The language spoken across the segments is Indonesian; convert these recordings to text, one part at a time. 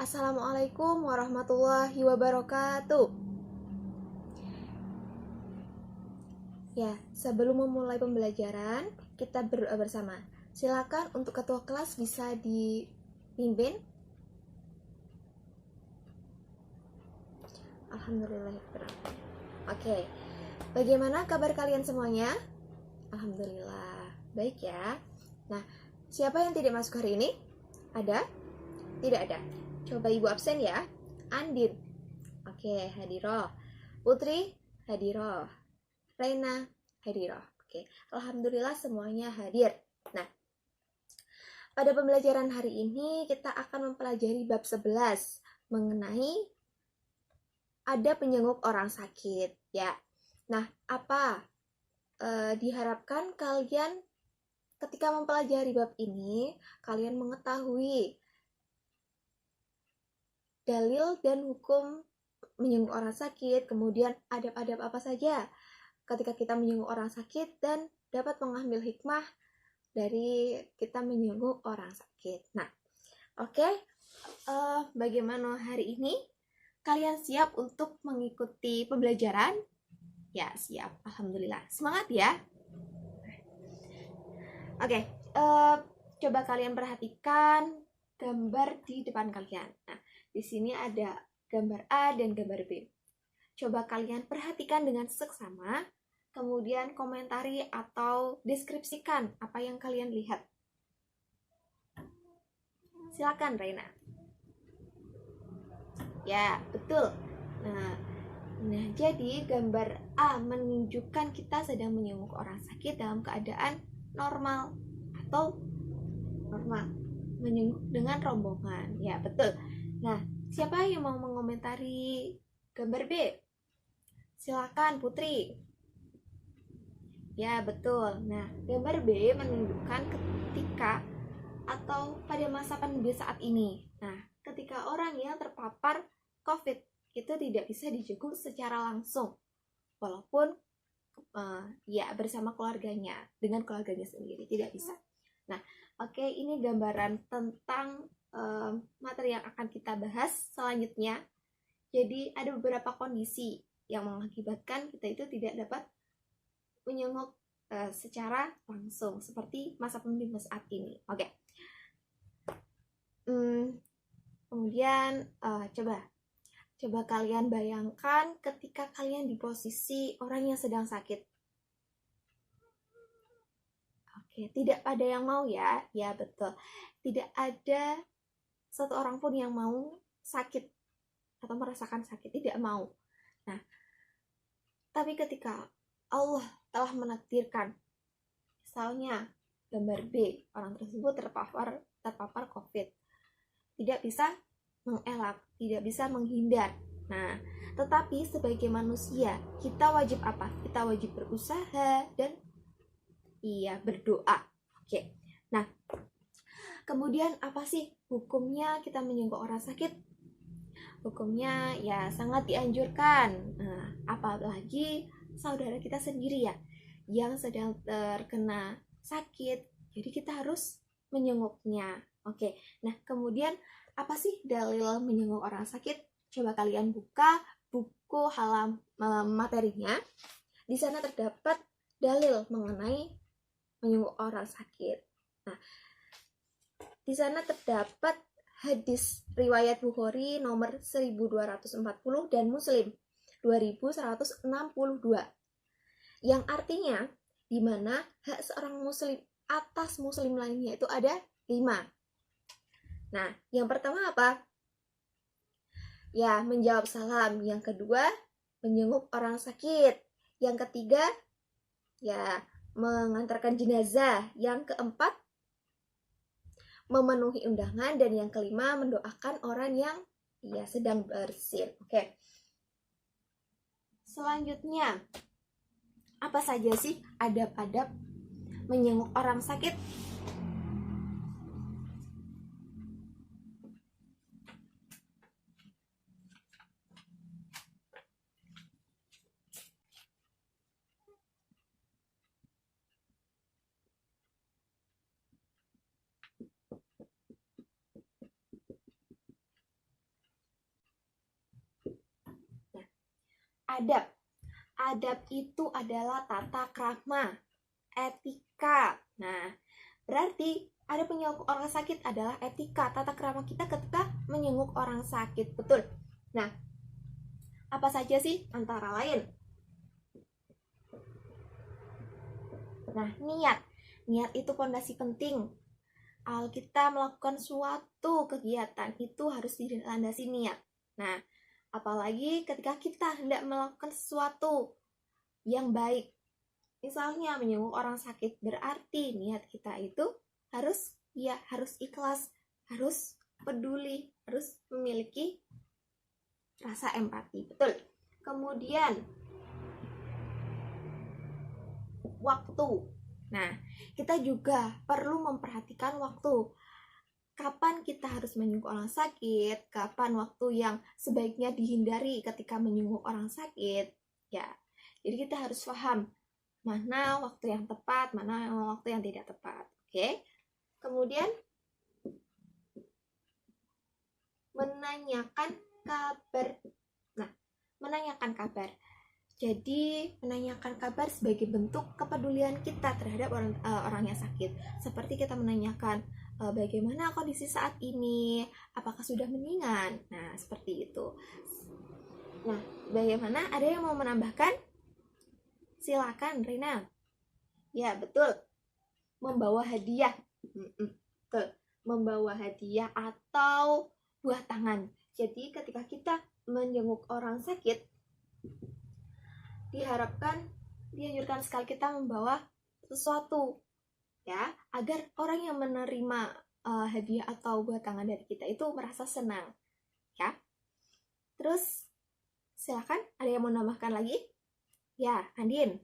Assalamualaikum warahmatullahi wabarakatuh. Ya, sebelum memulai pembelajaran, kita berdoa bersama. Silakan untuk ketua kelas bisa dipimpin. Alhamdulillah. Oke, bagaimana kabar kalian semuanya? Alhamdulillah, baik ya. Nah, siapa yang tidak masuk hari ini? Ada? Tidak ada. Coba ibu absen ya. Andin. Oke, hadiroh. Putri, hadiroh. Reina, hadiroh. Oke, alhamdulillah semuanya hadir. Nah, pada pembelajaran hari ini kita akan mempelajari bab 11 mengenai ada penyenguk orang sakit, ya. Nah, apa diharapkan kalian ketika mempelajari bab ini, kalian mengetahui dalil dan hukum menyenguk orang sakit, kemudian adab-adab apa saja ketika kita menyenguk orang sakit, dan dapat mengambil hikmah dari kita menyenguk orang sakit. Nah, oke, bagaimana hari ini? Kalian siap untuk mengikuti pembelajaran? Ya, siap. Alhamdulillah. Semangat ya. Oke, coba kalian perhatikan gambar di depan kalian. Nah, di sini ada gambar A dan gambar B. Coba kalian perhatikan dengan seksama, kemudian komentari atau deskripsikan apa yang kalian lihat. Silakan, Reina. Ya, betul. Nah, jadi gambar A menunjukkan kita sedang menyenguk orang sakit dalam keadaan normal atau normal, menyenguk dengan rombongan. Ya, betul. Nah, siapa yang mau mengomentari gambar B? Silakan, Putri. Ya, betul. Nah, gambar B menunjukkan ketika atau pada masa pandemi saat ini. Nah, ketika orang yang terpapar COVID itu tidak bisa dijenguk secara langsung, walaupun ya bersama keluarganya, dengan keluarganya sendiri tidak bisa. Nah, oke, ini gambaran tentang materi yang akan kita bahas selanjutnya. Jadi ada beberapa kondisi yang mengakibatkan kita itu tidak dapat menyenguk secara langsung seperti masa pandemi saat ini. Oke. Kemudian coba kalian bayangkan ketika kalian di posisi orang yang sedang sakit. Oke, tidak ada yang mau ya. Ya, betul. Tidak ada satu orang pun yang mau sakit atau merasakan sakit, tidak mau. Nah, tapi ketika Allah telah menakdirkan, misalnya gambar B, orang tersebut terpapar COVID, tidak bisa mengelak, tidak bisa menghindar. Nah, tetapi sebagai manusia, kita wajib apa? Kita wajib berusaha dan berdoa. Oke. Nah, kemudian apa sih hukumnya kita menyenguk orang sakit? Hukumnya ya sangat dianjurkan. Nah, apalagi saudara kita sendiri ya yang sedang terkena sakit, jadi kita harus menyenguknya. Oke. Nah, kemudian apa sih dalil menyenguk orang sakit? Coba kalian buka buku materinya. Di sana terdapat dalil mengenai menyenguk orang sakit. Nah, di sana terdapat hadis riwayat Bukhari nomor 1240 dan Muslim 2162. Yang artinya di mana hak seorang muslim atas muslim lainnya itu ada 5. Nah, yang pertama apa? Ya, menjawab salam. Yang kedua, menyenguk orang sakit. Yang ketiga, ya, mengantarkan jenazah. Yang keempat, memenuhi undangan. Dan yang kelima, mendoakan orang yang sedang bersin. Oke. Selanjutnya, apa saja sih adab-adab menyenguk orang sakit? adab. Adab itu adalah tata krama, etika. Nah, berarti ada menyenguk orang sakit adalah etika, tata krama kita ketika menyenguk orang sakit. Betul. Nah, apa saja sih? Antara lain. Nah, niat. Niat itu fondasi penting. Kita melakukan suatu kegiatan itu harus dilandasi niat. Nah, apalagi ketika kita hendak melakukan sesuatu yang baik. Misalnya menyenguk orang sakit, berarti niat kita itu harus ikhlas, harus peduli, harus memiliki rasa empati. Betul. Kemudian waktu. Nah, kita juga perlu memperhatikan waktu. Kapan kita harus menyenguk orang sakit, kapan waktu yang sebaiknya dihindari ketika menyenguk orang sakit. Ya, jadi kita harus paham mana waktu yang tepat, mana waktu yang tidak tepat. Oke. Kemudian menanyakan kabar. Nah, menanyakan kabar. Jadi, menanyakan kabar sebagai bentuk kepedulian kita terhadap orang yang sakit. Seperti kita menanyakan bagaimana kondisi saat ini, apakah sudah mendingan. Nah, seperti itu. Nah, bagaimana? Ada yang mau menambahkan? Silakan, Rina. Ya, betul. Membawa hadiah. Betul. Membawa hadiah atau buah tangan. Jadi, ketika kita menjenguk orang sakit, dianjurkan sekali kita membawa sesuatu, ya, agar orang yang menerima hadiah atau buah tangan dari kita itu merasa senang, ya. Terus, silakan. Ada yang mau menambahkan lagi? Ya, Andin.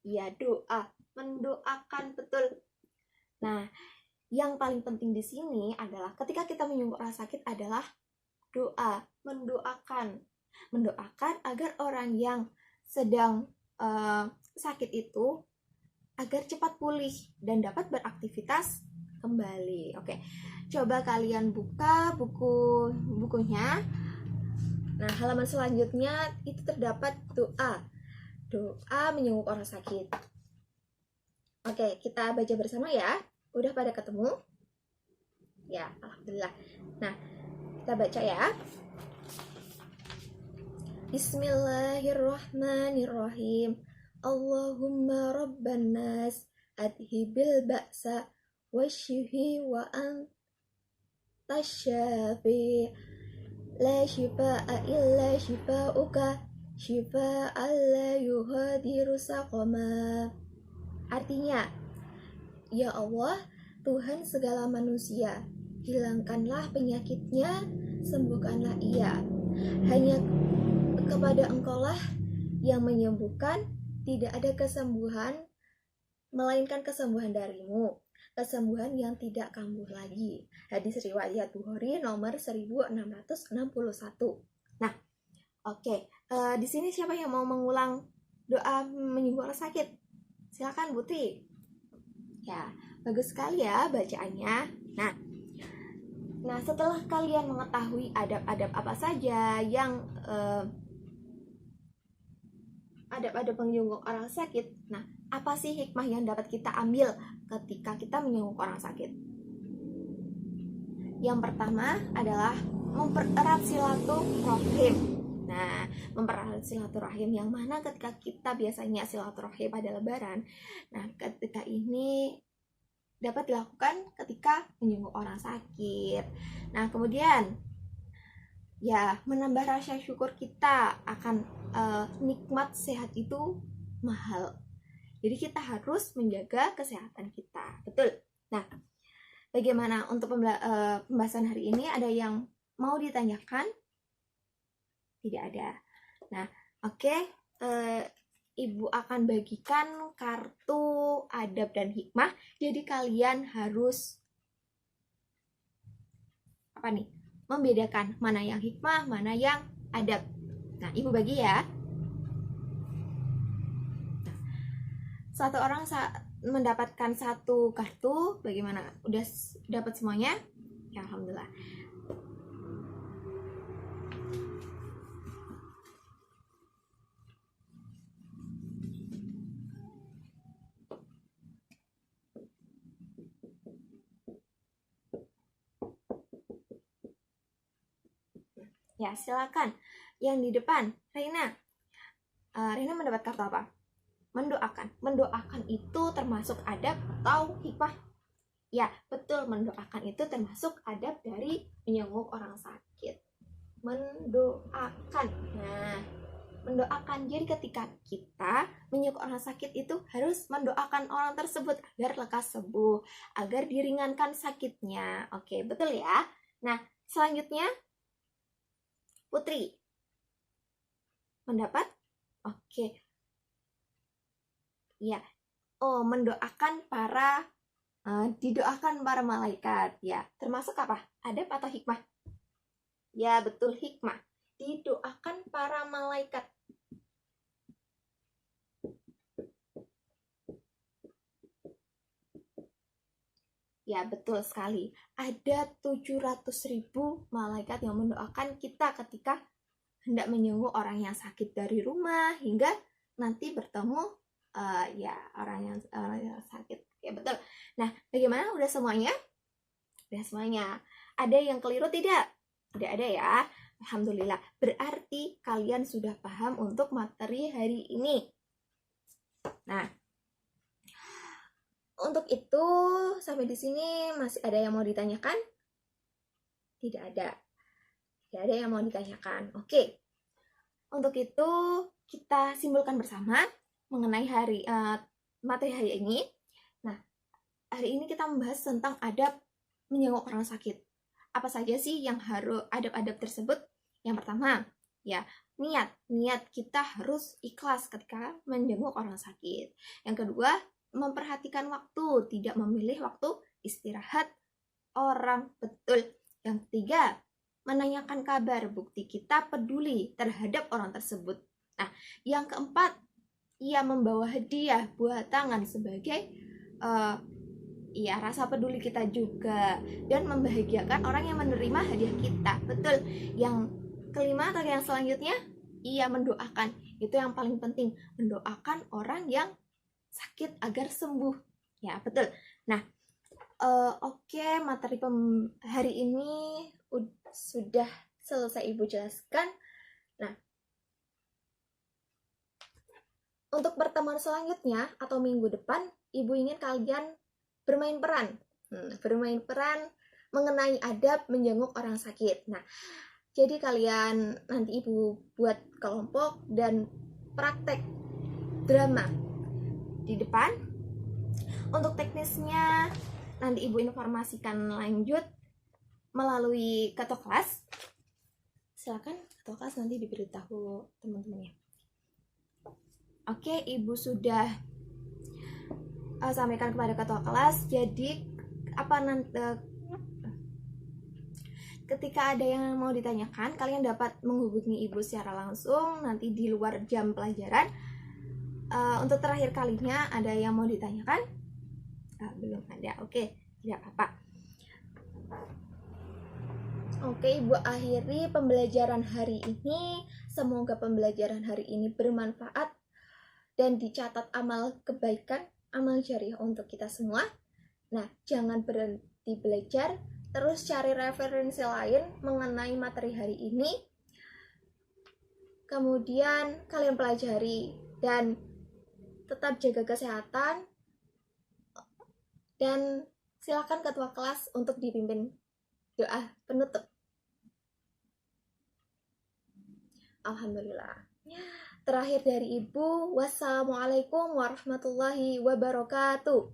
Ya, doa. Mendoakan, betul. Nah, yang paling penting di sini adalah ketika kita menyenguk orang sakit adalah doa. Mendoakan agar orang yang sedang sakit itu agar cepat pulih dan dapat beraktivitas kembali. Oke, coba kalian buka bukunya. Nah, halaman selanjutnya itu terdapat doa menyenguk orang sakit. Oke, kita baca bersama ya. Udah pada ketemu? Ya, alhamdulillah. Nah, kita baca ya. Bismillahirrahmanirrahim. Allahumma rabban nas adhibil ba'sa wasyfi wa anta syafi la shifaa'a illa shifaa'uka shifaa'an la yughadiru saqama. Artinya, ya Allah, Tuhan segala manusia, hilangkanlah penyakitnya, sembuhkanlah ia. Hanya kepada Engkaulah yang menyembuhkan, tidak ada kesembuhan melainkan kesembuhan darimu, kesembuhan yang tidak kambuh lagi. Hadis riwayat Bukhari nomor 1661. Nah, oke. Di sini siapa yang mau mengulang doa menyembuhkan orang sakit? Silakan, Buti. Ya, bagus sekali ya bacaannya. Nah, setelah kalian mengetahui adab-adab apa saja yang adab-adab menyenguk orang sakit, nah, apa sih hikmah yang dapat kita ambil ketika kita menyenguk orang sakit? Yang pertama adalah mempererat silaturahim. Nah, mempererat silaturahim yang mana ketika kita biasanya silaturahim pada lebaran. Nah, ketika ini dapat dilakukan ketika menyenguk orang sakit. Nah, kemudian ya menambah rasa syukur kita akan nikmat sehat itu mahal. Jadi kita harus menjaga kesehatan kita. Betul. Nah, bagaimana untuk pembahasan hari ini? Ada yang mau ditanyakan? Tidak ada. Nah, oke. Ibu akan bagikan kartu adab dan hikmah. Jadi kalian harus membedakan mana yang hikmah, mana yang adab. Nah, Ibu bagi ya. Satu orang mendapatkan satu kartu. Bagaimana? Udah dapat semuanya? Ya, alhamdulillah. Ya, silakan. Yang di depan, Reina. Reina mendapat kartu apa? Mendoakan. Mendoakan itu termasuk adab atau hikmah? Ya, betul. Mendoakan itu termasuk adab dari menyenguk orang sakit. Mendoakan. Nah, mendoakan. Jadi ketika kita menyenguk orang sakit itu harus mendoakan orang tersebut agar lekas sembuh, agar diringankan sakitnya. Oke, betul ya. Nah, selanjutnya Putri. Mendapat? Oke. Ya. Oh, mendoakan didoakan para malaikat. Ya, termasuk apa? Adab atau hikmah? Ya, betul, hikmah. Didoakan para malaikat. Ya, betul sekali. Ada 700.000 malaikat yang mendoakan kita ketika hendak menjenguk orang yang sakit dari rumah hingga nanti bertemu orang yang sakit. Ya, betul. Nah, bagaimana? Udah semuanya? Udah semuanya. Ada yang keliru tidak? Tidak ada ya. Alhamdulillah. Berarti kalian sudah paham untuk materi hari ini. Nah, untuk itu sampai di sini masih ada yang mau ditanyakan? Tidak ada. Tidak ada yang mau ditanyakan. Oke. Untuk itu kita simpulkan bersama mengenai materi hari ini. Nah, hari ini kita membahas tentang adab menjenguk orang sakit. Apa saja sih yang harus adab-adab tersebut? Yang pertama, ya, niat kita harus ikhlas ketika menjenguk orang sakit. Yang kedua, memperhatikan waktu, tidak memilih waktu istirahat orang, betul. Yang ketiga, menanyakan kabar, bukti kita peduli terhadap orang tersebut. Nah, yang keempat, ia membawa hadiah buah tangan sebagai rasa peduli kita juga, dan membahagiakan orang yang menerima hadiah kita, betul. Yang kelima atau yang selanjutnya, ia mendoakan. Itu yang paling penting, mendoakan orang yang sakit agar sembuh. Ya, betul. Nah, oke, materi hari ini sudah selesai Ibu jelaskan. Nah, untuk pertemuan selanjutnya atau minggu depan, Ibu ingin kalian bermain peran mengenai adab menjenguk orang sakit. Nah, jadi kalian nanti Ibu buat kelompok dan praktek drama di depan. Untuk teknisnya nanti Ibu informasikan lanjut melalui ketua kelas. Silakan ketua kelas nanti diberitahu teman-temannya. Oke, Ibu sudah sampaikan kepada ketua kelas. Jadi ketika ada yang mau ditanyakan, kalian dapat menghubungi Ibu secara langsung nanti di luar jam pelajaran. Untuk terakhir kalinya, ada yang mau ditanyakan? Belum ada. Oke, tidak apa-apa. Oke, Ibu akhiri pembelajaran hari ini. Semoga pembelajaran hari ini bermanfaat dan dicatat amal kebaikan, amal jariah untuk kita semua. Nah, jangan berhenti belajar, terus cari referensi lain mengenai materi hari ini. Kemudian kalian pelajari dan tetap jaga kesehatan. Dan silakan ketua kelas untuk dipimpin doa penutup. Alhamdulillah. Terakhir dari Ibu, wassalamualaikum warahmatullahi wabarakatuh.